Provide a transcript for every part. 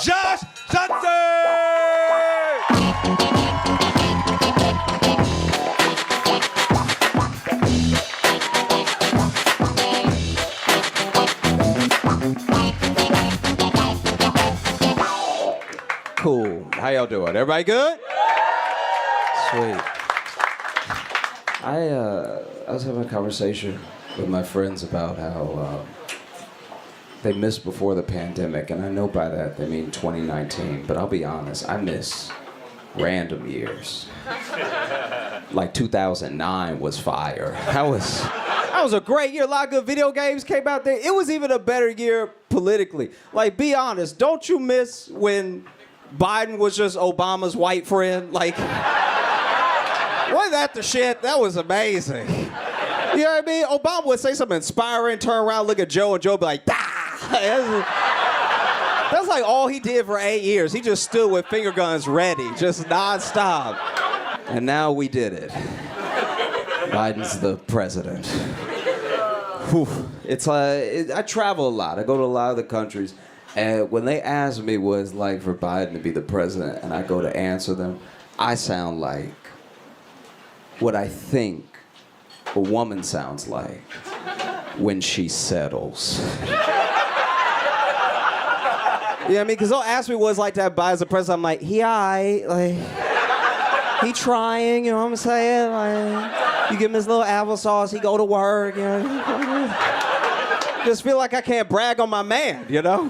Josh Johnson! Cool. How y'all doing? Everybody good? Sweet. I was having a conversation with my friends about how they missed before the pandemic, and I know by that they mean 2019, but I'll be honest, I miss random years. Like 2009 was fire. That was a great year. A lot of good video games came out there. It was even a better year politically. Like, be honest, don't you miss when Biden was just Obama's white friend? Like, wasn't that the shit? That was amazing. You know what I mean? Obama would say something inspiring, turn around, look at Joe, and Joe would be like, "Dah!" That's like all he did for 8 years. He just stood with finger guns ready, just nonstop. And now we did it. Biden's the president. Whew. I travel a lot. I go to a lot of the countries. And when they ask me what it's like for Biden to be the president, and I go to answer them, I sound like what I think a woman sounds like when she settles. You know what I mean? Because they'll ask me what it's like to have Biden as a president. I'm like, he aight, like, he trying, you know what I'm saying? Like, you give him his little applesauce, he go to work, you know? Just feel like I can't brag on my man, you know?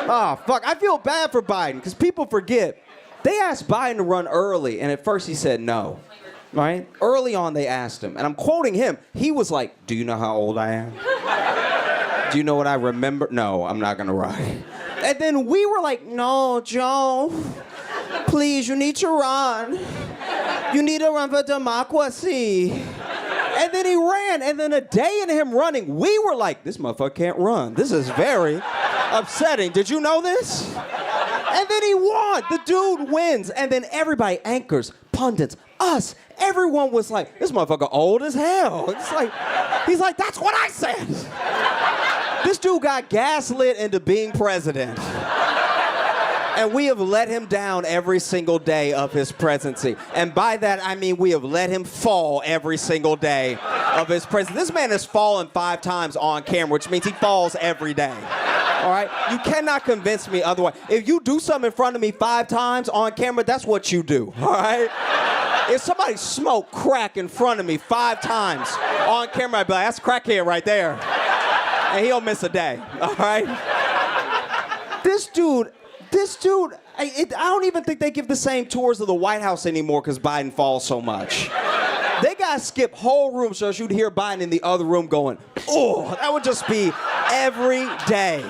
Oh, fuck. I feel bad for Biden, because people forget. They asked Biden to run early, and at first he said no, right? Early on, they asked him, and I'm quoting him. He was like, do you know how old I am? Do you know what I remember? No, I'm not gonna run. And then we were like, no, Joe, please, you need to run. You need to run for democracy. And then he ran, and then a day into him running, we were like, this motherfucker can't run. This is very upsetting. Did you know this? And then he won. The dude wins. And then everybody, anchors, pundits, us, everyone was like, this motherfucker old as hell. It's like, he's like, that's what I said. This dude got gaslit into being president. And we have let him down every single day of his presidency. And by that, I mean we have let him fall every single day of his presidency. This man has fallen 5 times on camera, which means he falls every day. All right? You cannot convince me otherwise. If you do something in front of me 5 times on camera, that's what you do. All right? If somebody smoked crack in front of me 5 times on camera, I'd be like, that's a crackhead right there. And he'll miss a day. All right? This dude, I don't even think they give the same tours of the White House anymore because Biden falls so much. They gotta skip whole rooms so you'd hear Biden in the other room going, oh, that would just be every day.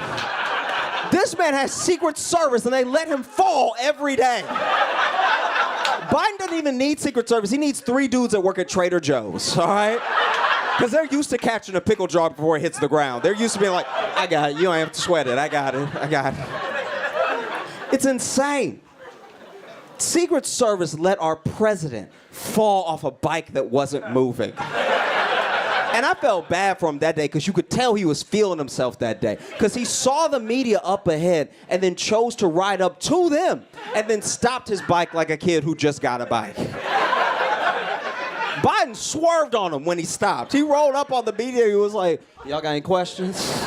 This man has Secret Service and they let him fall every day. Biden doesn't even need Secret Service. He needs 3 dudes that work at Trader Joe's, all right? Because they're used to catching a pickle jar before it hits the ground. They're used to being like, I got it. You don't have to sweat it. I got it. It's insane. Secret Service let our president fall off a bike that wasn't moving. And I felt bad for him that day because you could tell he was feeling himself that day. Because he saw the media up ahead and then chose to ride up to them and then stopped his bike like a kid who just got a bike. Biden swerved on him when he stopped. He rolled up on the media. He was like, y'all got any questions?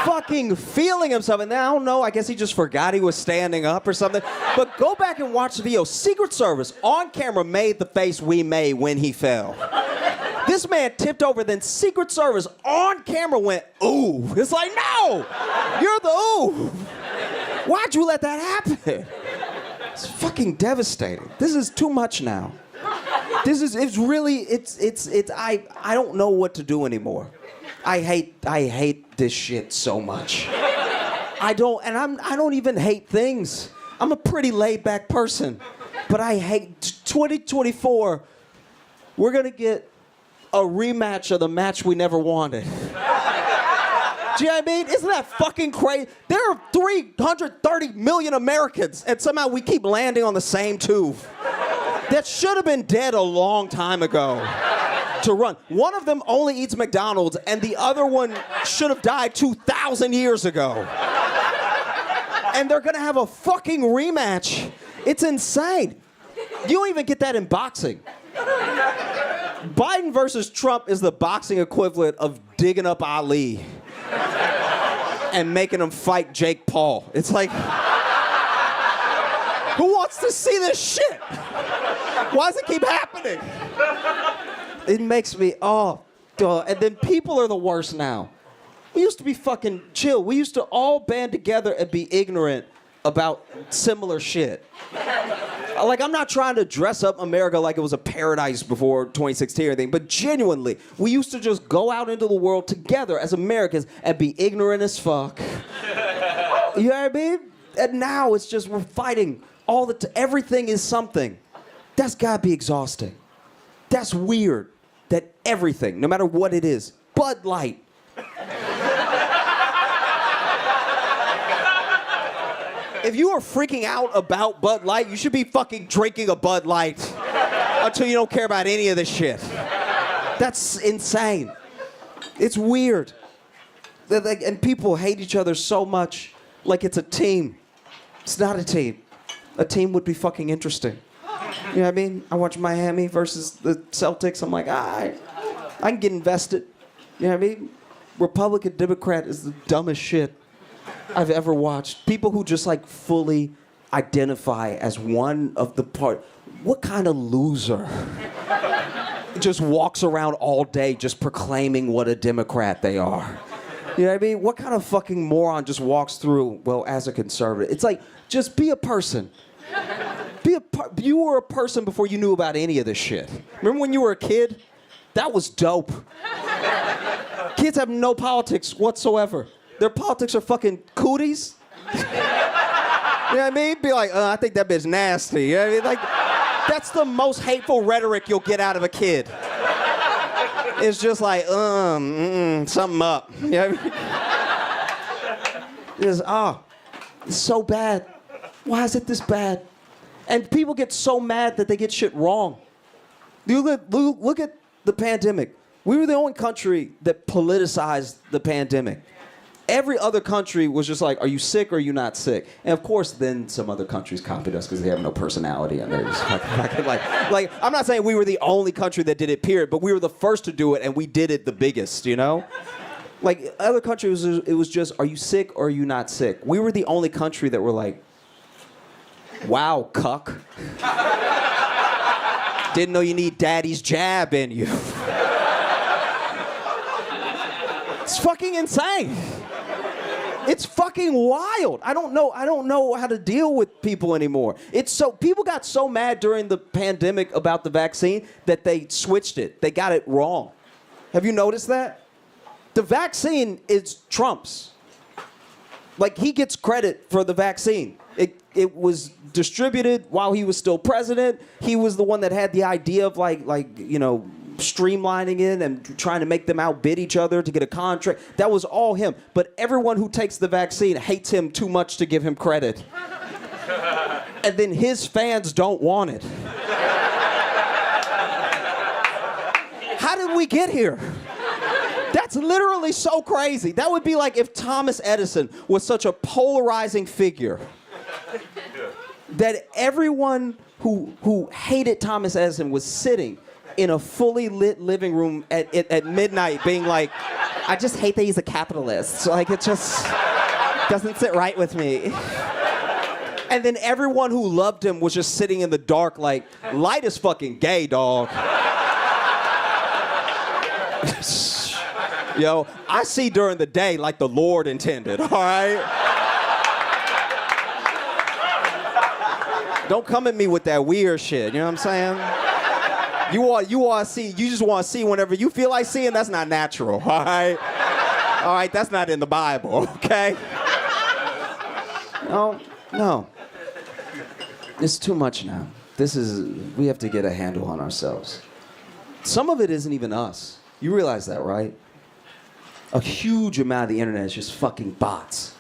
Fucking feeling himself. And then, I don't know, I guess he just forgot he was standing up or something. But go back and watch the video. Secret Service on camera made the face we made when he fell. This man tipped over, then Secret Service on camera went, ooh. It's like, no, you're the ooh. Why'd you let that happen? It's fucking devastating. This is too much now. I don't know what to do anymore. I hate this shit so much. I don't even hate things. I'm a pretty laid back person. But I hate 2024, we're gonna get a rematch of the match we never wanted. Do you know what I mean? Isn't that fucking crazy? There are 330 million Americans, and somehow we keep landing on the same tube. That should have been dead a long time ago to run. One of them only eats McDonald's, and the other one should have died 2,000 years ago. And they're gonna have a fucking rematch. It's insane. You don't even get that in boxing. Biden versus Trump is the boxing equivalent of digging up Ali and making him fight Jake Paul. It's like, who wants to see this shit? Why does it keep happening? It makes me, oh, duh. And then people are the worst now. We used to be fucking chill. We used to all band together and be ignorant about similar shit. Like, I'm not trying to dress up America like it was a paradise before 2016 or anything, but genuinely, we used to just go out into the world together as Americans and be ignorant as fuck. You know what I mean? And now it's just, we're fighting all the everything is something. That's gotta be exhausting. That's weird that everything, no matter what it is, Bud Light. If you are freaking out about Bud Light, you should be fucking drinking a Bud Light until you don't care about any of this shit. That's insane. It's weird. And people hate each other so much like it's a team. It's not a team. A team would be fucking interesting. You know what I mean? I watch Miami versus the Celtics. I'm like, I can get invested. You know what I mean? Republican Democrat is the dumbest shit I've ever watched. People who just like fully identify as one of the part. What kind of loser just walks around all day just proclaiming what a Democrat they are? You know what I mean? What kind of fucking moron just walks through, well, as a conservative? It's like, just be a person. You were a person before you knew about any of this shit. Remember when you were a kid? That was dope. Kids have no politics whatsoever. Their politics are fucking cooties. You know what I mean? Be like, I think that bitch nasty. You know what I mean? Like, that's the most hateful rhetoric you'll get out of a kid. It's just like, something up. You know what I mean? It's so bad. Why is it this bad? And people get so mad that they get shit wrong. You look at the pandemic. We were the only country that politicized the pandemic. Every other country was just like, are you sick or are you not sick? And of course, then some other countries copied us because they have no personality and they're just like, I'm not saying we were the only country that did it, period, but we were the first to do it and we did it the biggest, you know? Like, other countries, it was just, are you sick or are you not sick? We were the only country that were like, wow, cuck. Didn't know you need daddy's jab in you. It's fucking insane. It's fucking wild. I don't know how to deal with people anymore. People got so mad during the pandemic about the vaccine that they switched it. They got it wrong. Have you noticed that? The vaccine is Trump's. Like, he gets credit for the vaccine. It was distributed while he was still president. He was the one that had the idea of streamlining it and trying to make them outbid each other to get a contract. That was all him. But everyone who takes the vaccine hates him too much to give him credit. And then his fans don't want it. How did we get here? That's literally so crazy. That would be like if Thomas Edison was such a polarizing figure that everyone who hated Thomas Edison was sitting in a fully lit living room at midnight being like, I just hate that he's a capitalist. Like, it just doesn't sit right with me. And then everyone who loved him was just sitting in the dark like, light is fucking gay, dog. Yo, I see during the day like the Lord intended, all right? Don't come at me with that weird shit, you know what I'm saying? You just want to see whenever you feel like seeing, that's not natural, all right? All right, that's not in the Bible, okay? No. It's too much now. We have to get a handle on ourselves. Some of it isn't even us. You realize that, right? A huge amount of the internet is just fucking bots.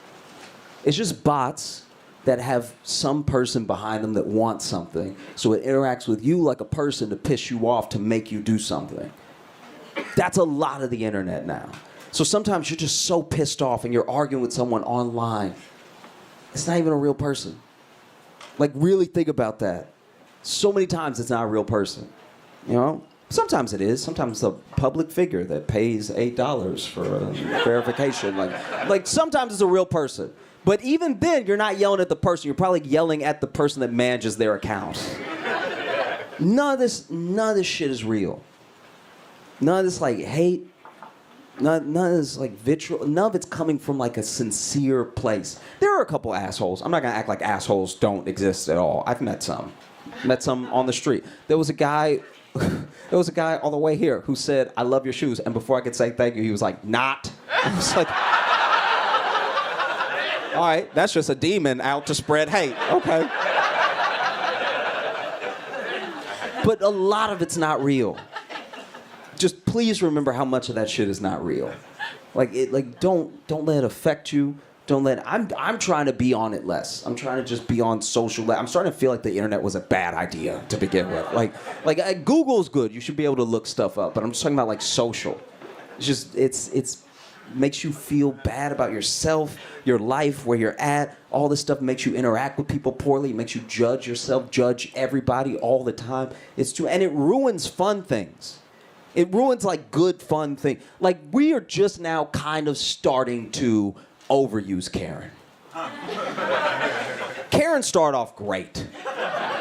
It's just bots that have some person behind them that wants something, so it interacts with you like a person to piss you off to make you do something. That's a lot of the internet now. So sometimes you're just so pissed off and you're arguing with someone online, it's not even a real person. Like, really think about that. So many times it's not a real person, you know? Sometimes it is. Sometimes it's a public figure that pays $8 for verification. Like sometimes it's a real person. But even then, you're not yelling at the person. You're probably yelling at the person that manages their account. None of this shit is real. None of this like hate. None of this like vitriol. None of it's coming from like a sincere place. There are a couple assholes. I'm not gonna act like assholes don't exist at all. I've met some. Met some on the street. There was a guy on the way here who said, "I love your shoes," and before I could say thank you, he was like, "Not." I was like, all right, that's just a demon out to spread hate. Okay. But a lot of it's not real. Just please remember how much of that shit is not real. Don't let it affect you. I'm trying to be on it less. I'm trying to just be on social. I'm starting to feel like the internet was a bad idea to begin with. Google's good. You should be able to look stuff up. But I'm just talking about like social. It's makes you feel bad about yourself, your life, where you're at. All this stuff makes you interact with people poorly. It makes you judge yourself, judge everybody all the time. And it ruins fun things. It ruins like good fun things. Like we are just now kind of starting to overuse Karen. Karen started off great.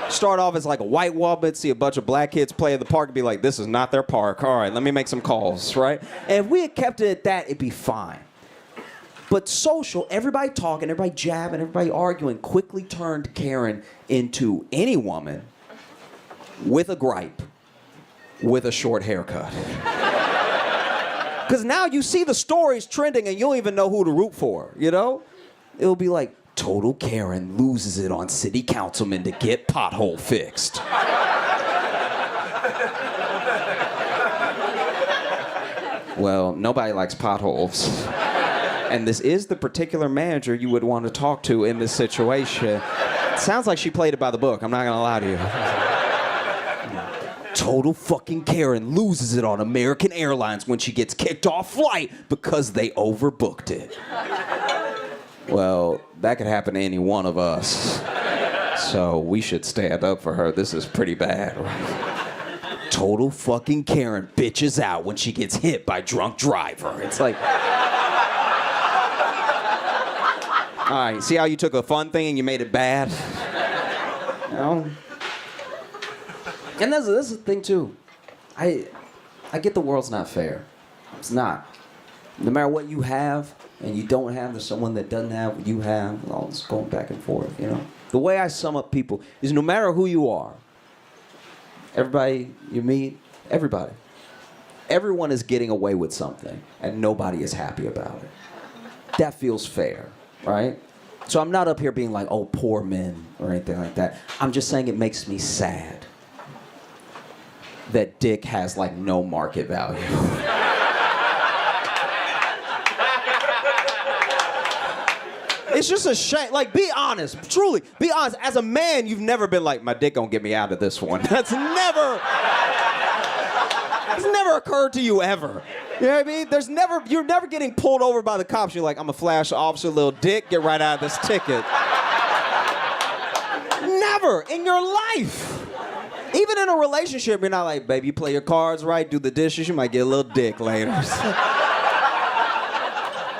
Start off as like a white woman, see a bunch of black kids play in the park and be like, this is not their park. All right, let me make some calls, right? And if we had kept it at that, it'd be fine. But social, everybody talking, everybody jabbing, everybody arguing, quickly turned Karen into any woman with a gripe, with a short haircut. Because now you see the stories trending and you don't even know who to root for, you know? It'll be like, total Karen loses it on city councilman to get pothole fixed. Well, nobody likes potholes. And this is the particular manager you would want to talk to in this situation. It sounds like she played it by the book, I'm not gonna lie to you. Total fucking Karen loses it on American Airlines when she gets kicked off flight because they overbooked it. Well, that could happen to any one of us. So we should stand up for her. This is pretty bad, right? Total fucking Karen bitches out when she gets hit by drunk driver. It's like... All right, see how you took a fun thing and you made it bad? You know? And this is the thing, too. I get the world's not fair. It's not. No matter what you have and you don't have, there's someone that doesn't have what you have. All this going back and forth, you know? The way I sum up people is no matter who you are, everybody you meet, everyone is getting away with something and nobody is happy about it. That feels fair, right? So I'm not up here being like, oh, poor men or anything like that. I'm just saying it makes me sad that dick has like no market value. It's just a shame. Like, be honest. Truly, be honest. As a man, you've never been like, my dick gonna get me out of this one. It's never occurred to you ever. You know what I mean? You're never getting pulled over by the cops. You're like, I'm a flash officer, little dick, get right out of this ticket. Never in your life. Even in a relationship, you're not like, baby, you play your cards right, do the dishes, you might get a little dick later.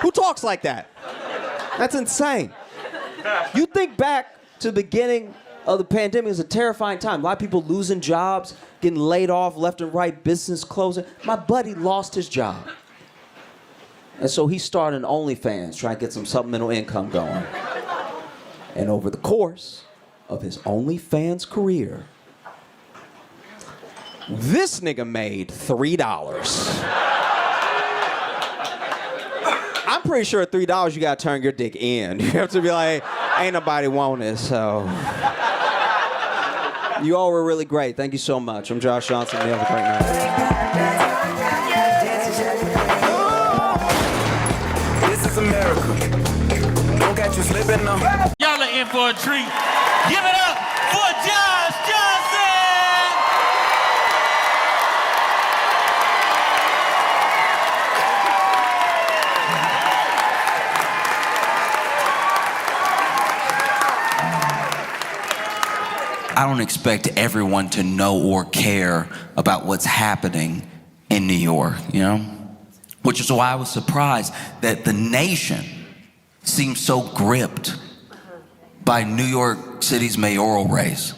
Who talks like that? That's insane. You think back to the beginning of the pandemic, it was a terrifying time. A lot of people losing jobs, getting laid off left and right, business closing. My buddy lost his job. And so he started an OnlyFans, trying to get some supplemental income going. And over the course of his OnlyFans career, this nigga made $3. I'm pretty sure at $3 you gotta turn your dick in. You have to be like, ain't nobody want this, so. You all were really great. Thank you so much. I'm Josh Johnson. You have a great night. This is America. Don't catch you slipping now. Y'all are in for a treat. Give it up for Josh Johnson! I don't expect everyone to know or care about what's happening in New York, you know? Which is why I was surprised that the nation seems so gripped by New York City's mayoral race.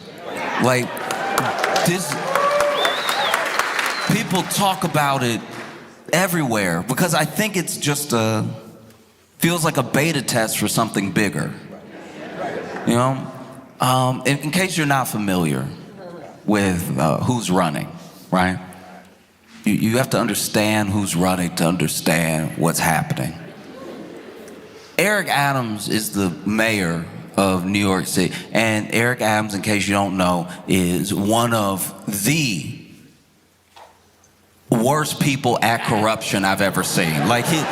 Like, this, people talk about it everywhere because I think it's just feels like a beta test for something bigger. You know? In case you're not familiar with who's running, right? You have to understand who's running to understand what's happening. Eric Adams is the mayor of New York City. And Eric Adams, in case you don't know, is one of the worst people at corruption I've ever seen. Like, you know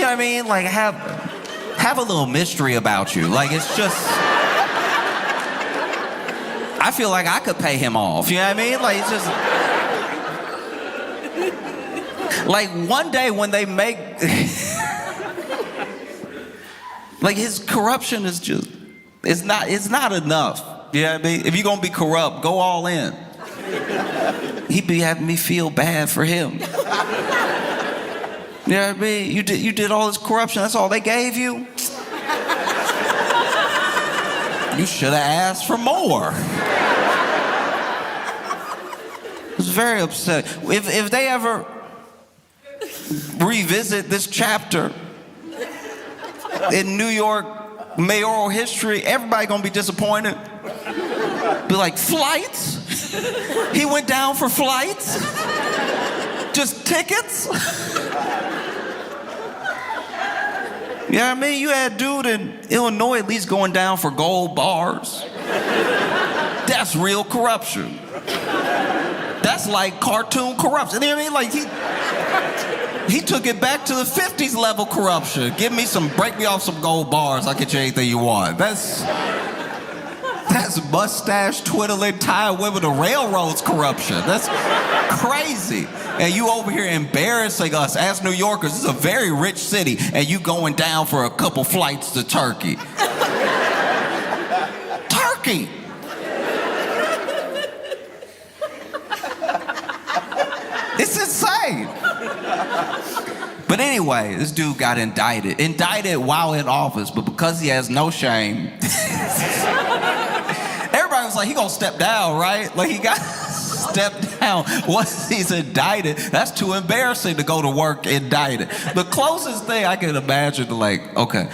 what I mean? Like, have a little mystery about you. Like, it's just, I feel like I could pay him off. You know what I mean? Like, it's just, like, one day when they make, like, his corruption is just, it's not enough. You know what I mean? If you're gonna be corrupt, go all in. He'd be having me feel bad for him. You know what I mean? You did all this corruption, that's all they gave you? You should have asked for more. I was very upset. If they ever revisit this chapter in New York mayoral history, everybody gonna be disappointed. Be like, flights? He went down for flights? Just tickets? You know what I mean? You had a dude in Illinois at least going down for gold bars. That's real corruption. That's like cartoon corruption. You know what I mean? Like, he took it back to the 50s level corruption. Break me off some gold bars, I'll get you anything you want. That's mustache twiddling, tie women to railroads corruption. That's crazy. And you over here embarrassing us as New Yorkers. This is a very rich city, and you going down for a couple flights to Turkey. Turkey! It's insane. But anyway, this dude got indicted while in office, but because he has no shame, everybody was like, he gonna step down, right? Like, he got stepped down once he's indicted. That's too embarrassing to go to work indicted. The closest thing I can imagine to, like, okay,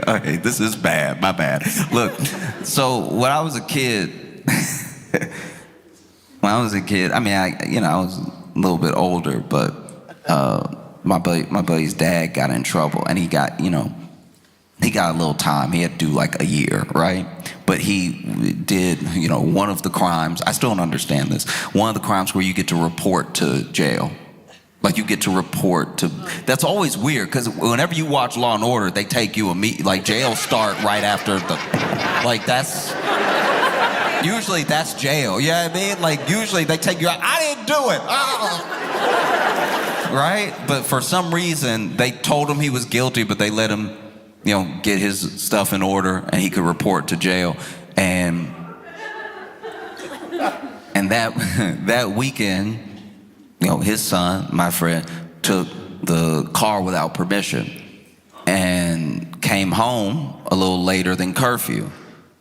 okay, this is bad, my bad. Look, so when I was a kid, I mean, I was a little bit older, but my buddy's dad got in trouble, and he got a little time. He had to do like a year, right? But he did, one of the crimes, I still don't understand this, one of the crimes where you get to report to jail. Like, you get to report to, that's always weird, because whenever you watch Law and Order, they take you like, jail start right after usually that's jail, you know what I mean? Like, usually they take you out, I didn't do it, right? But for some reason, they told him he was guilty, but they let him, get his stuff in order, and he could report to jail. And that weekend, his son, my friend, took the car without permission and came home a little later than curfew.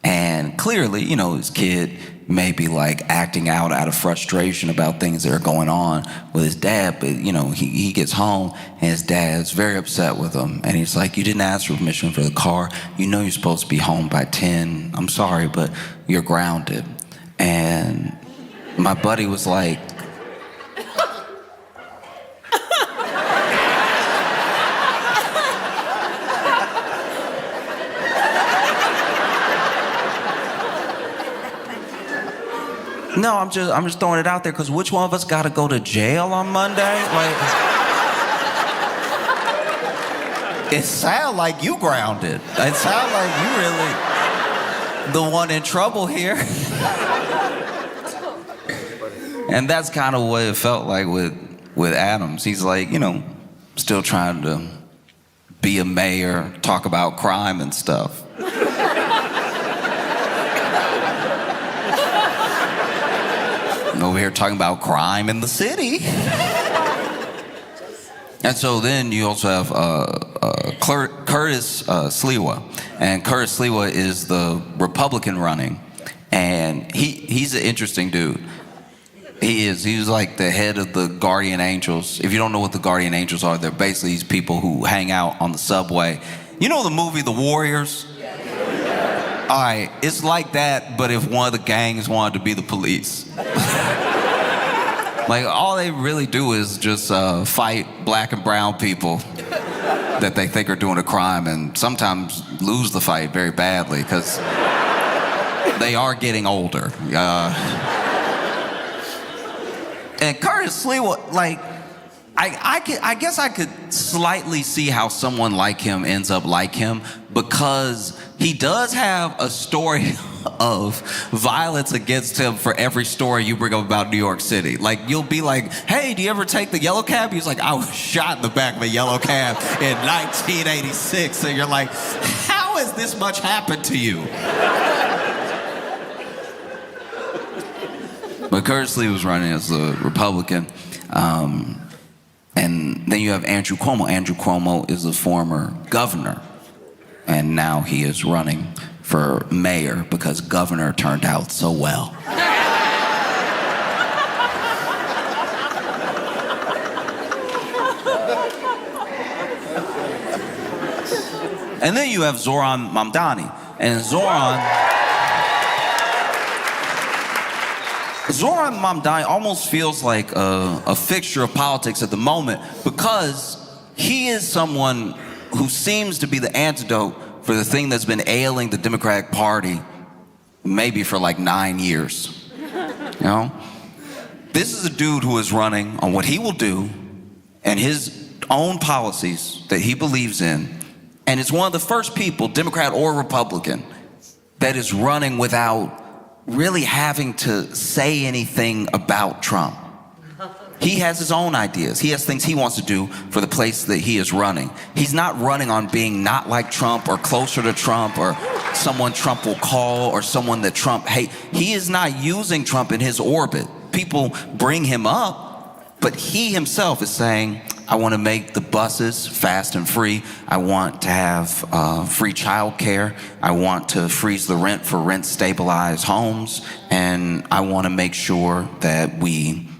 And clearly, his kid may be like acting out of frustration about things that are going on with his dad, but he gets home and his dad's very upset with him, and he's like, you didn't ask for permission for the car, you're supposed to be home by 10, I'm sorry, but you're grounded. And my buddy was like, no, I'm just throwing it out there, because which one of us got to go to jail on Monday? Like, it sounds like you grounded. It sounds like you really the one in trouble here. And that's kind of what it felt like with Adams. He's like, still trying to be a mayor, talk about crime and stuff. Over here talking about crime in the city. And so then you also have Curtis Sliwa. And Curtis Sliwa is the Republican running. And he's an interesting dude. He is. He was like the head of the Guardian Angels. If you don't know what the Guardian Angels are, they're basically these people who hang out on the subway. You know the movie The Warriors? All right, it's like that, but if one of the gangs wanted to be the police. Like, all they really do is just fight black and brown people that they think are doing a crime, and sometimes lose the fight very badly because they are getting older. And Curtis Sliwa, like, I guess I could slightly see how someone like him ends up like him, because he does have a story of violence against him for every story you bring up about New York City. Like, you'll be like, hey, do you ever take the yellow cab? He's like, I was shot in the back of a yellow cab in 1986. So you're like, how has this much happened to you? But Curtis Lee was running as a Republican. And then you have Andrew Cuomo. Andrew Cuomo is a former governor. And now he is running for mayor because governor turned out so well. And then you have Zoran Mamdani. And Zoran Mamdani almost feels like a fixture of politics at the moment, because he is someone who seems to be the antidote for the thing that's been ailing the Democratic Party maybe for like 9 years. You know? This is a dude who is running on what he will do and his own policies that he believes in. And it's one of the first people, Democrat or Republican, that is running without really having to say anything about Trump. He has his own ideas. He has things he wants to do for the place that he is running. He's not running on being not like Trump or closer to Trump or someone Trump will call or someone that Trump hates. He is not using Trump in his orbit. People bring him up, but he himself is saying, I want to make the buses fast and free. I want to have free child care. I want to freeze the rent for rent-stabilized homes. And I want to make sure that we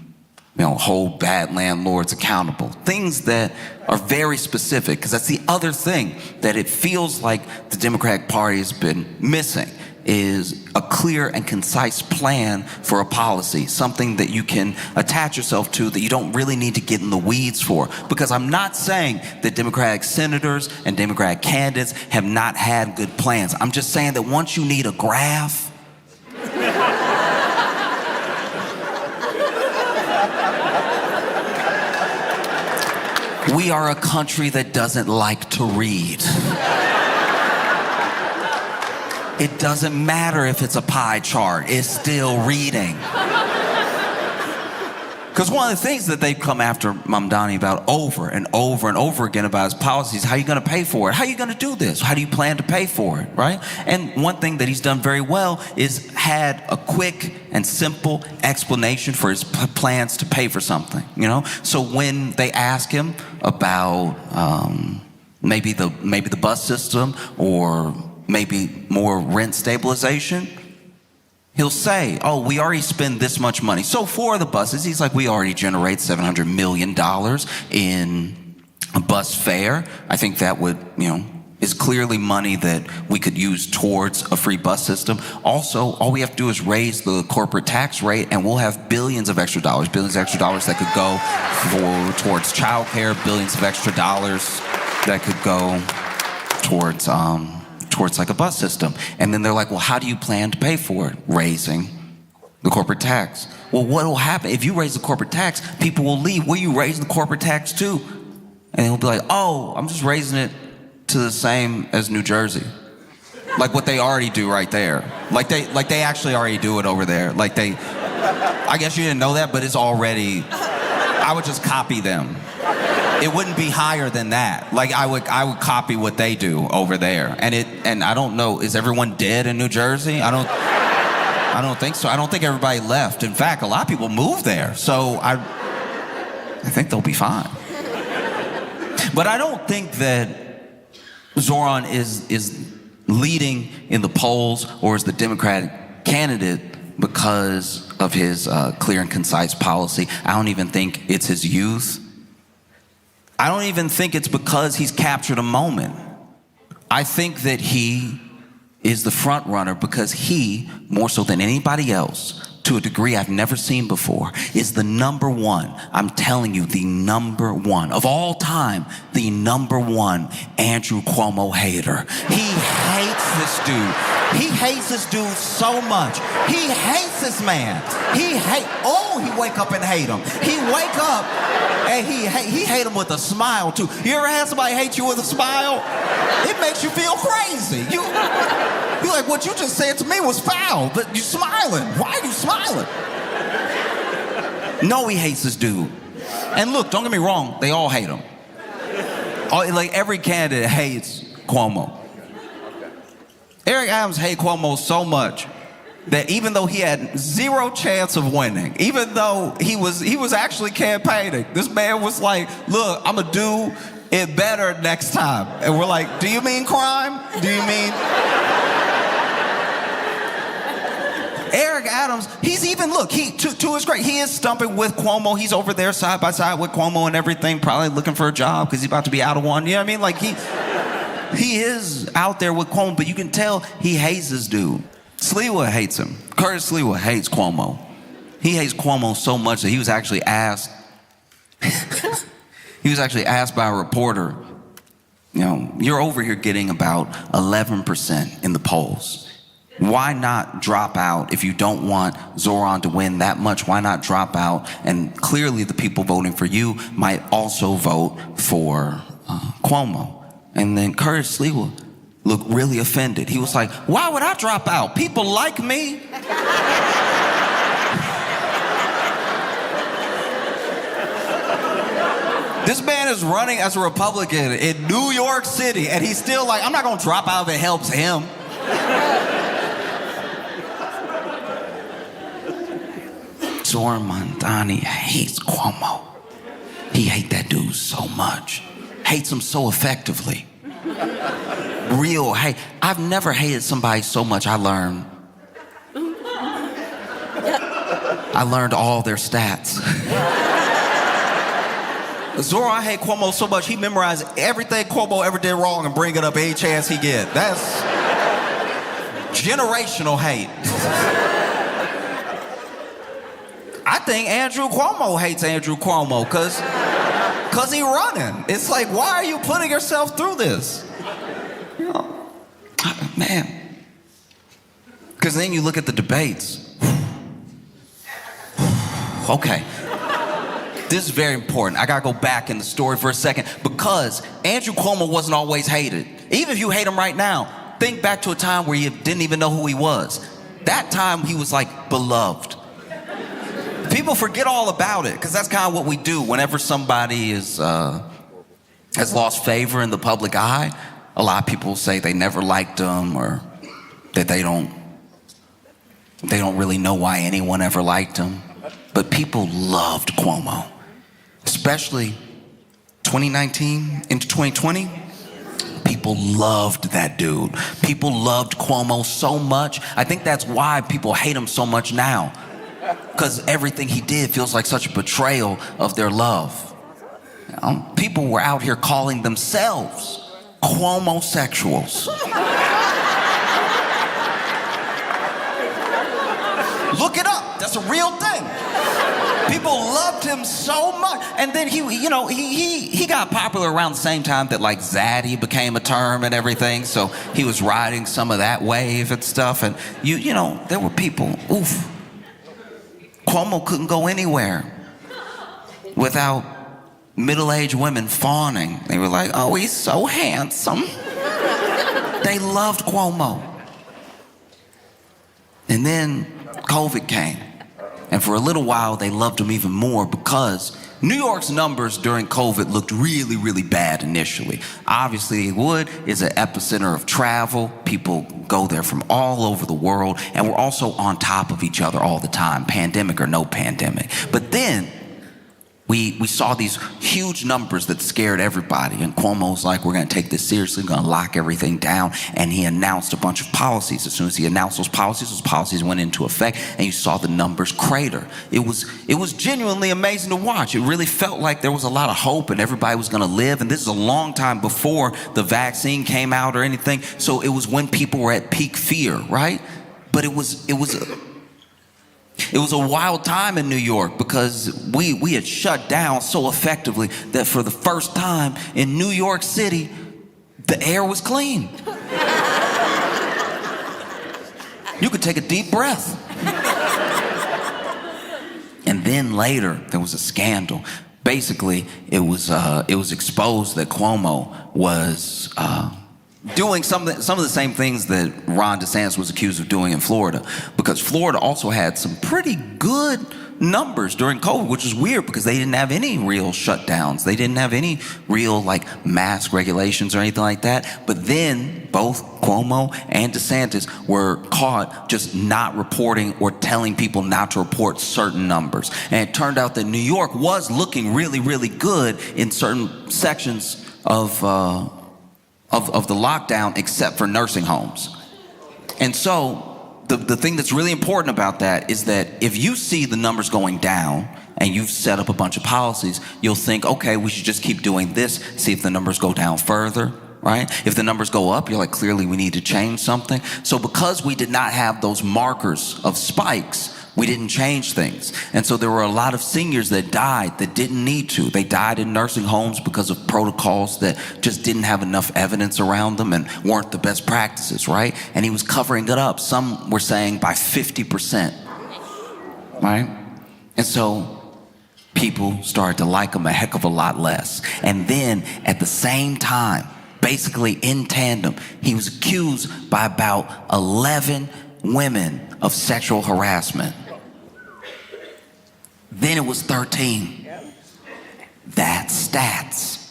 hold bad landlords accountable. Things that are very specific, because that's the other thing that it feels like the Democratic Party has been missing, is a clear and concise plan for a policy, something that you can attach yourself to, that you don't really need to get in the weeds for. Because I'm not saying that Democratic senators and Democratic candidates have not had good plans. I'm just saying that once you need a graph, we are a country that doesn't like to read. It doesn't matter if it's a pie chart, it's still reading. Because one of the things that they've come after Mamdani about over and over and over again about his policies, how are you going to pay for it? How are you going to do this? How do you plan to pay for it, right? And one thing that he's done very well is had a quick and simple explanation for his plans to pay for something, So when they ask him about maybe the bus system or maybe more rent stabilization, he'll say, oh, we already spend this much money. So for the buses, he's like, we already generate $700 million in a bus fare. I think that would, is clearly money that we could use towards a free bus system. Also, all we have to do is raise the corporate tax rate and we'll have billions of extra dollars that could go towards childcare, billions of extra dollars that could go towards like a bus system. And then they're like, well, how do you plan to pay for it? Raising the corporate tax. Well, what will happen? If you raise the corporate tax, people will leave. Where you raise the corporate tax to? And he'll be like, oh, I'm just raising it to the same as New Jersey. Like what they already do right there. Like they actually already do it over there. I guess you didn't know that, but it's already, I would just copy them. It wouldn't be higher than that. Like I would copy what they do over there. And I don't know, is everyone dead in New Jersey? I don't think so. I don't think everybody left. In fact, a lot of people moved there. So I think they'll be fine. But I don't think that Zoran is leading in the polls or is the Democratic candidate because of his clear and concise policy. I don't even think it's his youth. I don't even think it's because he's captured a moment. I think that he is the front runner because he, more so than anybody else, to a degree I've never seen before, is the number one. I'm telling you, the number one of all time, the number one Andrew Cuomo hater. He hates this dude. He hates this dude so much. He hates this man. He wake up and hate him. He wake up and he hate him with a smile too. You ever had somebody hate you with a smile? It makes you feel crazy. You're like, what you just said to me was foul, but you're smiling. Why are you smiling? No, he hates this dude. And look, don't get me wrong, they all hate him. Like every candidate hates Cuomo. Eric Adams hated Cuomo so much that even though he had zero chance of winning, even though he was actually campaigning, this man was like, look, I'm gonna do it better next time. And we're like, do you mean crime? Do you mean? Eric Adams, he's even, look, to his credit, he is stumping with Cuomo. He's over there side by side with Cuomo and everything, probably looking for a job because he's about to be out of one. You know what I mean? Like he is out there with Cuomo, but you can tell he hates this dude. Sliwa hates him. Curtis Sliwa hates Cuomo. He hates Cuomo so much that he was actually asked by a reporter, you know, you're over here getting about 11% in the polls. Why not drop out if you don't want Zoran to win that much? Why not drop out? And clearly the people voting for you might also vote for Cuomo. And then Curtis Sliwa looked really offended. He was like, why would I drop out? People like me. This man is running as a Republican in New York City, and he's still like, I'm not gonna drop out if it helps him. Zoran Mondani hates Cuomo. He hates that dude so much. Hates him so effectively. Real hate. I've never hated somebody so much. I learned all their stats. Zoran hates Cuomo so much, he memorized everything Cuomo ever did wrong and bring it up any chance he get. That's generational hate. I think Andrew Cuomo hates Andrew Cuomo because he running. It's like, why are you putting yourself through this? You know, man. Because then you look at the debates. Okay. This is very important. I gotta go back in the story for a second because Andrew Cuomo wasn't always hated. Even if you hate him right now, think back to a time where you didn't even know who he was. That time he was like beloved. People forget all about it because that's kind of what we do whenever somebody has lost favor in the public eye. A lot of people say they never liked him or that they don't really know why anyone ever liked him. But people loved Cuomo, especially 2019 into 2020. People loved that dude. People loved Cuomo so much. I think that's why people hate him so much now. Because everything he did feels like such a betrayal of their love. You know, people were out here calling themselves Cuomo-sexuals. Look it up. That's a real thing. People loved him so much. And then he got popular around the same time that like zaddy became a term and everything. So he was riding some of that wave and stuff. And you know, there were people, oof. Cuomo couldn't go anywhere without middle-aged women fawning. They were like, oh, he's so handsome. They loved Cuomo. And then COVID came. And for a little while, they loved him even more because New York's numbers during COVID looked really, really bad initially. Obviously, it would. It's an epicenter of travel. People go there from all over the world. And we're also on top of each other all the time, pandemic or no pandemic. But then we saw these huge numbers that scared everybody. And Cuomo's like, we're going to take this seriously. We're going to lock everything down. And he announced a bunch of policies. As soon as he announced those policies went into effect. And you saw the numbers crater. It was genuinely amazing to watch. It really felt like there was a lot of hope and everybody was going to live. And this is a long time before the vaccine came out or anything. So it was when people were at peak fear, right? But it was a wild time in New York because we had shut down so effectively that for the first time in New York City, the air was clean. You could take a deep breath. And then later, there was a scandal. Basically, it was exposed that Cuomo was doing some of the same things that Ron DeSantis was accused of doing in Florida, because Florida also had some pretty good numbers during COVID, which is weird because they didn't have any real shutdowns. They didn't have any real mask regulations or anything like that. But then both Cuomo and DeSantis were caught just not reporting or telling people not to report certain numbers. And it turned out that New York was looking really, really good in certain sections of the lockdown, except for nursing homes. And so the thing that's really important about that is that if you see the numbers going down and you've set up a bunch of policies, you'll think, okay, we should just keep doing this, see if the numbers go down further, right? If the numbers go up, you're like, clearly we need to change something. So because we did not have those markers of spikes, we didn't change things. And so there were a lot of seniors that died that didn't need to. They died in nursing homes because of protocols that just didn't have enough evidence around them and weren't the best practices, right? And he was covering it up. Some were saying by 50%, right? And so people started to like him a heck of a lot less. And then at the same time, basically in tandem, he was accused by about 11 women of sexual harassment. Then it was 13. That's stats.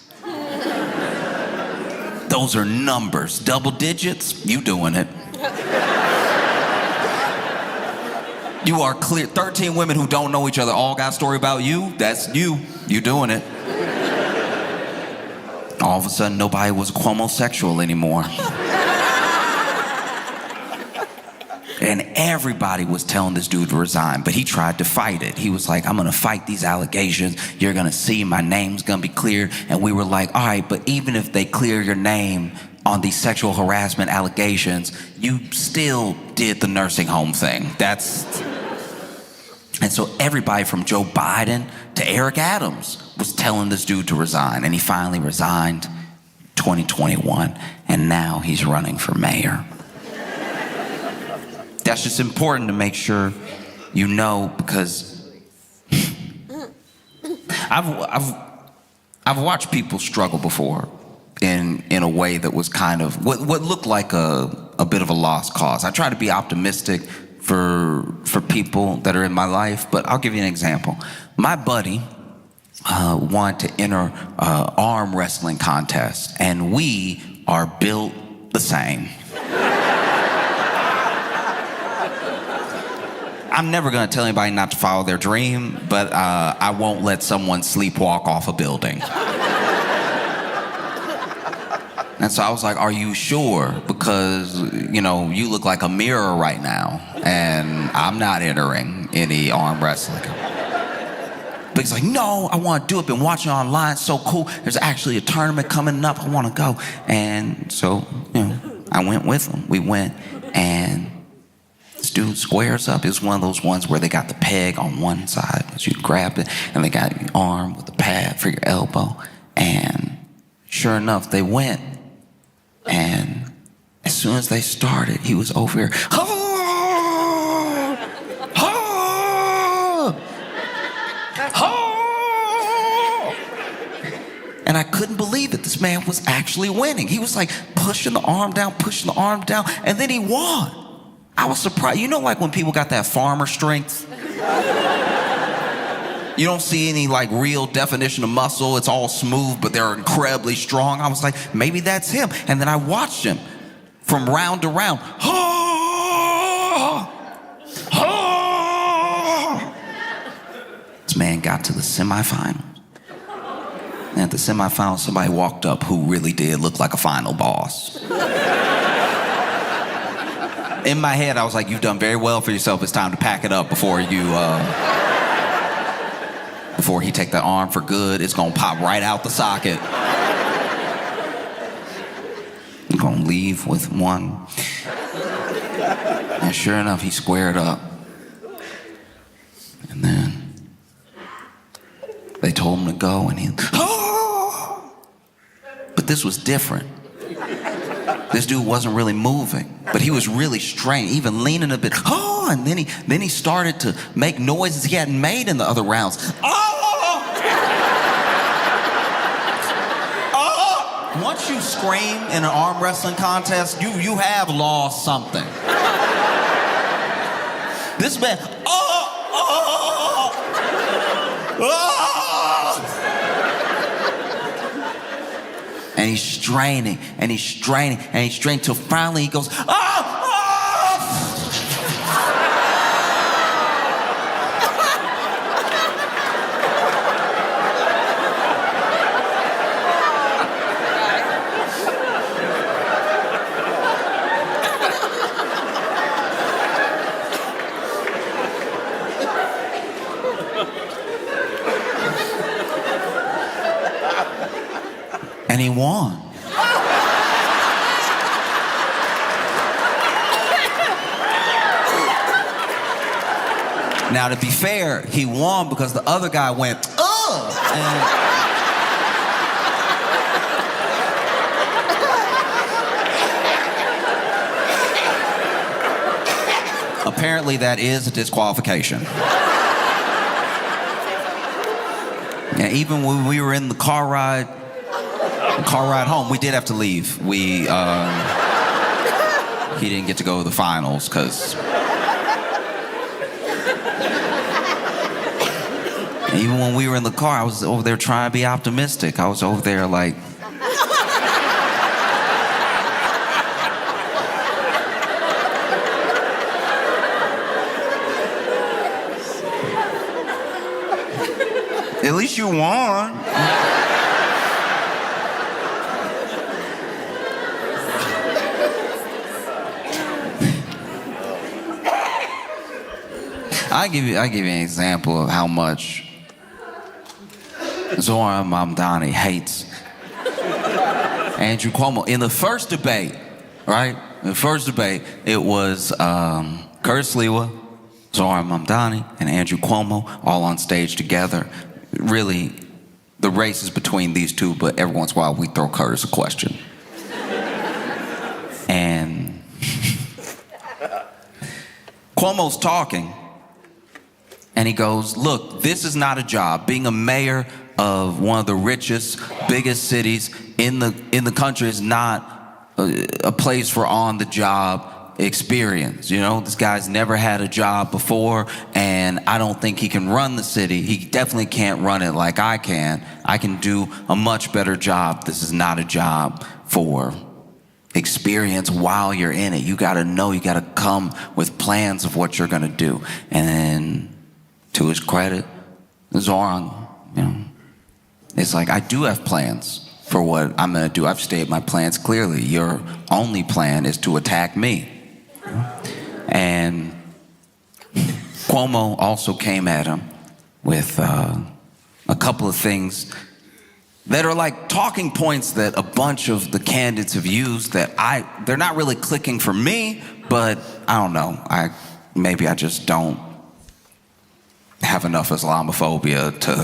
Those are numbers. Double digits, you doing it. You are clear. 13 women who don't know each other all got a story about you. That's you. You doing it. All of a sudden, nobody was Cuomo-sexual anymore. And everybody was telling this dude to resign, but he tried to fight it. He was like, I'm gonna fight these allegations. You're gonna see my name's gonna be cleared. And we were like, all right, but even if they clear your name on these sexual harassment allegations, you still did the nursing home thing. And so everybody from Joe Biden to Eric Adams was telling this dude to resign. And he finally resigned in 2021. And now he's running for mayor. That's just important to make sure you know, because I've watched people struggle before in a way that was kind of what looked like a bit of a lost cause. I try to be optimistic for people that are in my life, but I'll give you an example. My buddy wanted to enter an arm wrestling contest, and we are built the same. I'm never going to tell anybody not to follow their dream, but I won't let someone sleepwalk off a building. And so I was like, are you sure? Because, you look like a mirror right now, and I'm not entering any arm wrestling. But he's like, no, I want to do it. Been watching online. It's so cool. There's actually a tournament coming up. I want to go. And so, I went with him. We went, and this dude squares up. It's one of those ones where they got the peg on one side, but you grab it, and they got your arm with the pad for your elbow. And sure enough, they went. And as soon as they started, he was over here. And I couldn't believe it. This man was actually winning. He was like pushing the arm down, and then he won. I was surprised. Like when people got that farmer strength? You don't see any like real definition of muscle. It's all smooth, but they're incredibly strong. I was like, maybe that's him. And then I watched him from round to round. This man got to the semifinals. And at the semifinals, somebody walked up who really did look like a final boss. In my head, I was like, you've done very well for yourself. It's time to pack it up before you, before he take that arm for good. It's gonna pop right out the socket. I'm gonna leave with one. And sure enough, he squared up. And then they told him to go, and he, oh! But this was different. This dude wasn't really moving, but he was really strained, even leaning a bit. Oh, and then he started to make noises he hadn't made in the other rounds. Oh! Oh! Once you scream in an arm wrestling contest, you have lost something. This man, oh! Oh! Oh! And he's straining, and he's straining, and he's straining till finally he goes, oh! And he won. Now, to be fair, he won because the other guy went, ugh! Apparently, that is a disqualification. Yeah, even when we were in the car ride home, we did have to leave. He didn't get to go to the finals because even when we were in the car, I was over there trying to be optimistic. I was over there like, at least you won. I give you an example of how much Zoran Mamdani hates Andrew Cuomo. In the first debate, right? In the first debate, it was Curtis Lewa, Zoran Mamdani, and Andrew Cuomo all on stage together. Really, the race is between these two, but every once in a while we throw Curtis a question. And Cuomo's talking, and he goes, look, this is not a job. Being a mayor of one of the richest, biggest cities in the country is not a place for on-the-job experience. You know, this guy's never had a job before, and I don't think he can run the city. He definitely can't run it like I can. I can do a much better job. This is not a job for experience while you're in it. You gotta know, you gotta come with plans of what you're gonna do. And then, to his credit, Zoran, you know, it's like, I do have plans for what I'm gonna do. I've stated my plans clearly. Your only plan is to attack me. And Cuomo also came at him with a couple of things that are like talking points that a bunch of the candidates have used that they're not really clicking for me, but I don't know. Maybe I just don't have enough Islamophobia to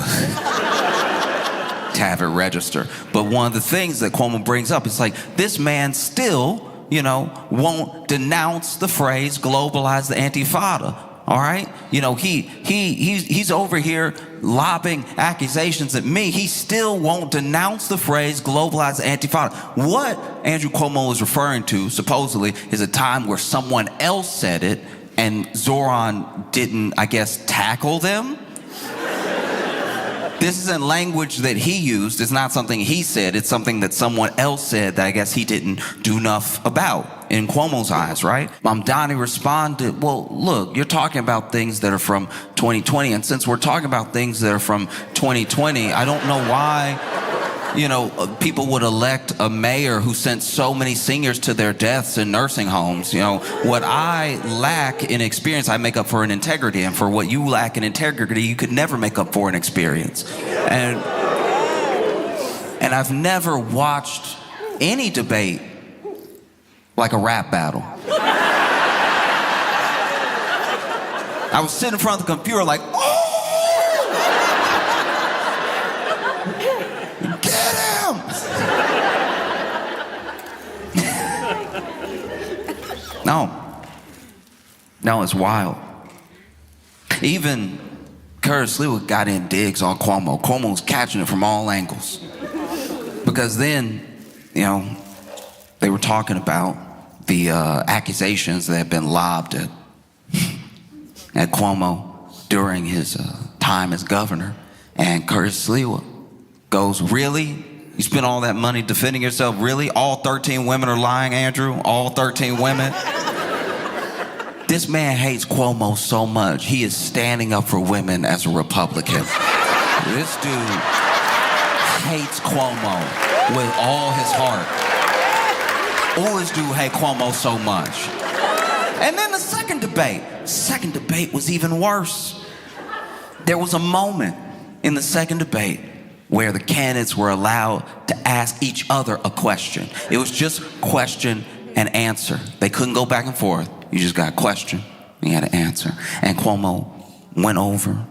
have it register. But one of the things that Cuomo brings up is like, this man still, you know, won't denounce the phrase globalize the Intifada. All right? You know, he's over here lobbing accusations at me. He still won't denounce the phrase globalize the Intifada. What Andrew Cuomo is referring to, supposedly, is a time where someone else said it, and Zoran didn't, I guess, tackle them. This isn't language that he used. It's not something he said. It's something that someone else said that I guess he didn't do enough about in Cuomo's eyes, right? Mamdani responded, well, look, you're talking about things that are from 2020. And since we're talking about things that are from 2020, I don't know why, people would elect a mayor who sent so many seniors to their deaths in nursing homes. What I lack in experience, I make up for in integrity. And for what you lack in integrity, you could never make up for in experience. And I've never watched any debate like a rap battle. I was sitting in front of the computer like, oh! Get him! No, it's wild. Even Curtis Lewitt got in digs on Cuomo. Cuomo's catching it from all angles. Because then, they were talking about the accusations that had been lobbed at Cuomo during his time as governor. And Curtis Lewitt goes, really? You spent all that money defending yourself? Really? All 13 women are lying, Andrew? All 13 women? This man hates Cuomo so much, he is standing up for women as a Republican. This dude hates Cuomo with all his heart. Oh, this dude hates Cuomo so much. And then the second debate was even worse. There was a moment in the second debate where the candidates were allowed to ask each other a question. It was just question and answer. They couldn't go back and forth. You just got a question, you had to answer. And Cuomo went over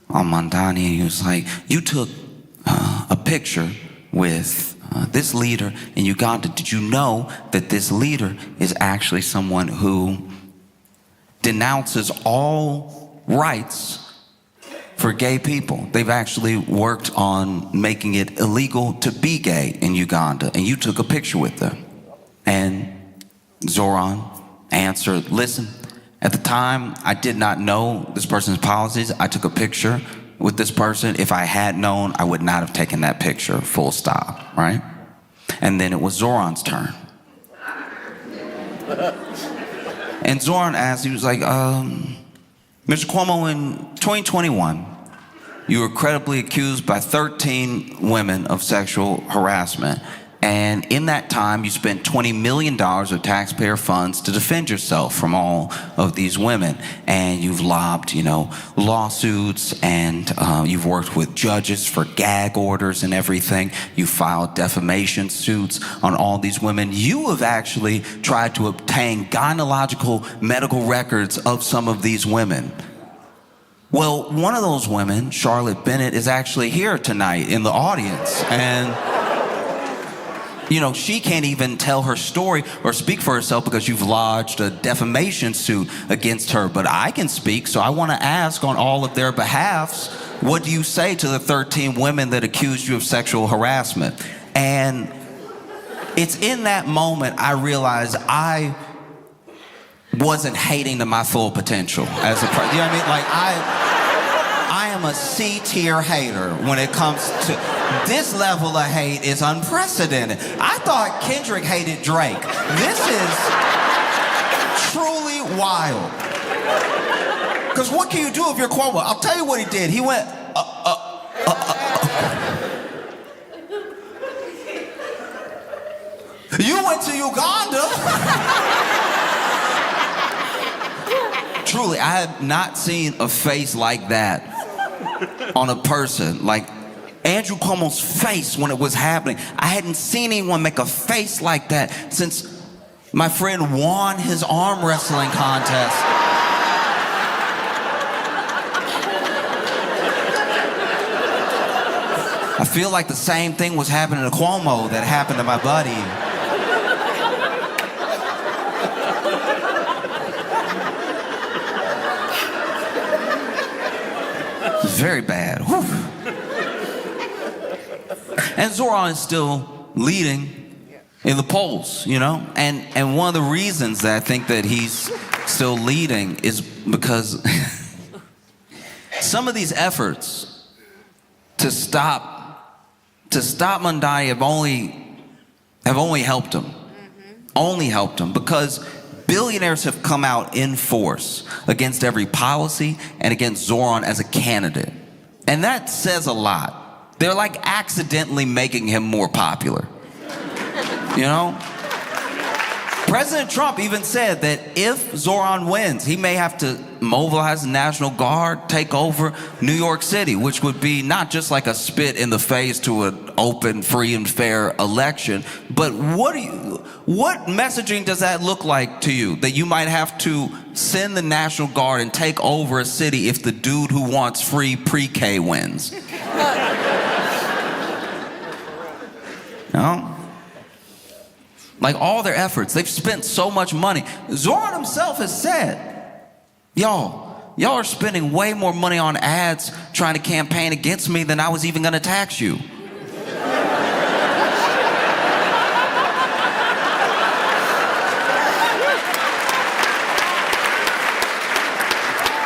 on Mamdani and he was like, you took a picture with this leader in Uganda. Did you know that this leader is actually someone who denounces all rights for gay people? They've actually worked on making it illegal to be gay in Uganda, and you took a picture with them. And Zoran answered, listen, at the time, I did not know this person's policies. I took a picture with this person. If I had known, I would not have taken that picture, full stop, right? And then it was Zoran's turn. And Zoran asked, he was like, Mr. Cuomo, in 2021, you were credibly accused by 13 women of sexual harassment. And in that time, you spent $20 million of taxpayer funds to defend yourself from all of these women. And you've lobbed, lawsuits, and you've worked with judges for gag orders and everything. You filed defamation suits on all these women. You have actually tried to obtain gynecological medical records of some of these women. Well, one of those women, Charlotte Bennett, is actually here tonight in the audience. And she can't even tell her story or speak for herself because you've lodged a defamation suit against her. But I can speak, so I want to ask on all of their behalfs, what do you say to the 13 women that accused you of sexual harassment? And it's in that moment I realized I wasn't hating to my full potential as a person. You know what I mean? Like, I am a C-tier hater when it comes to... This level of hate is unprecedented. I thought Kendrick hated Drake. This is truly wild. Because what can you do if you're Cuomo? I'll tell you what he did. He went, You went to Uganda? Truly, I have not seen a face like that on a person. Like, Andrew Cuomo's face when it was happening. I hadn't seen anyone make a face like that since my friend won his arm wrestling contest. I feel like the same thing was happening to Cuomo that happened to my buddy. Very bad. Whew. And Zoran is still leading in the polls, And one of the reasons that I think that he's still leading is because some of these efforts to stop Mondani have only helped him. Only helped him because billionaires have come out in force against every policy and against Zoran as a candidate. And that says a lot. They're like accidentally making him more popular. You know? President Trump even said that if Zoran wins, he may have to mobilize the National Guard, take over New York City, which would be not just like a spit in the face to an open, free, and fair election, but what messaging does that look like to you? That you might have to send the National Guard and take over a city if the dude who wants free pre-K wins? No? Like all their efforts, they've spent so much money. Zoran himself has said, y'all are spending way more money on ads trying to campaign against me than I was even gonna tax you.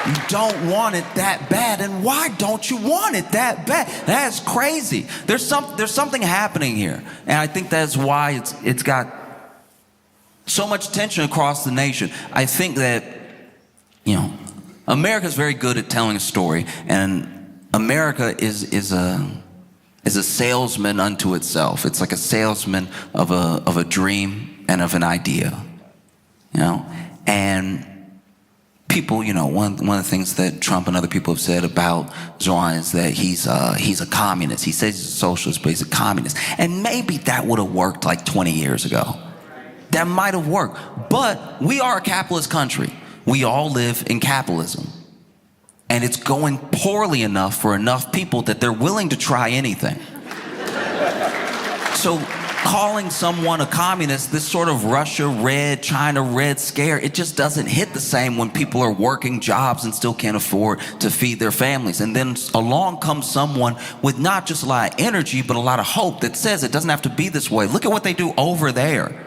You don't want it that bad, and why don't you want it that bad? That's crazy. There's something happening here, and I think that's why it's got so much tension across the nation. I think that, you know, America's very good at telling a story, and America is a salesman unto itself. It's like a salesman of a dream and of an idea, you know. And people, you know, one of the things that Trump and other people have said about Zoran is that he's a communist. He says he's a socialist, but he's a communist. And maybe that would have worked like 20 years ago. That might have worked. But we are a capitalist country. We all live in capitalism. And it's going poorly enough for enough people that they're willing to try anything. So calling someone a communist, this sort of Russia red, China red scare, it just doesn't hit the same when people are working jobs and still can't afford to feed their families. And then along comes someone with not just a lot of energy, but a lot of hope that says it doesn't have to be this way. Look at what they do over there.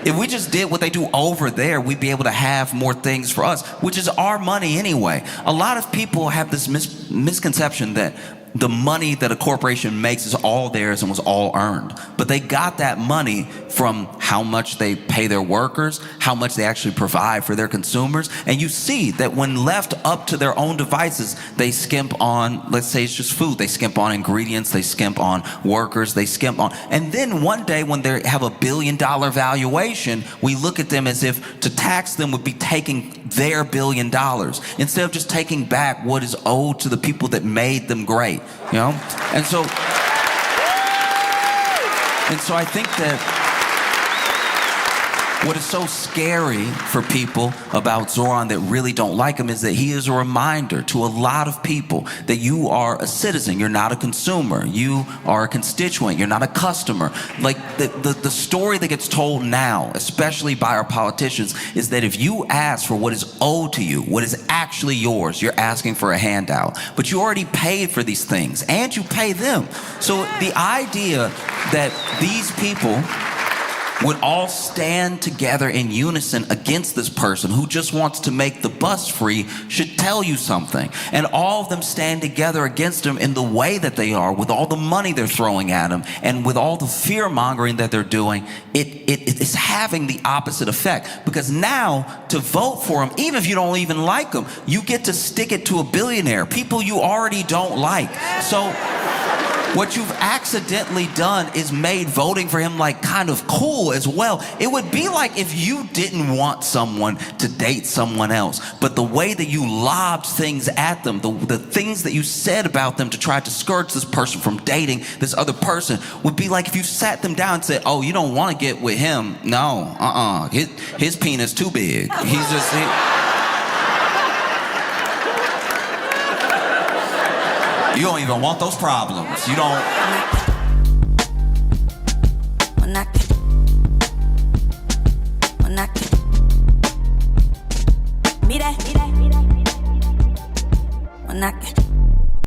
If we just did what they do over there, we'd be able to have more things for us, which is our money anyway. A lot of people have this misconception that the money that a corporation makes is all theirs and was all earned. But they got that money from how much they pay their workers, how much they actually provide for their consumers. And you see that when left up to their own devices, they skimp on, let's say it's just food, they skimp on ingredients, they skimp on workers, they skimp on. And then one day when they have $1 billion valuation, we look at them as if to tax them would be taking their $1 billion instead of just taking back what is owed to the people that made them great. You know? And so I think that what is so scary for people about Zoran that really don't like him is that he is a reminder to a lot of people that you are a citizen, you're not a consumer, you are a constituent, you're not a customer. Like the story that gets told now, especially by our politicians, is that if you ask for what is owed to you, what is actually yours, you're asking for a handout. But you already paid for these things and you pay them. So the idea that these people would all stand together in unison against this person who just wants to make the bus free should tell you something. And all of them stand together against him in the way that they are, with all the money they're throwing at him and with all the fear mongering that they're doing. It is having the opposite effect, because now to vote for him, even if you don't even like him, you get to stick it to a billionaire, people you already don't like. So what you've accidentally done is made voting for him like kind of cool as well. It would be like if you didn't want someone to date someone else, but the way that you lobbed things at them, the things that you said about them to try to discourage this person from dating this other person would be like if you sat them down and said, oh, you don't want to get with him. No, his penis too big. He's just... You don't even want those problems. You don't.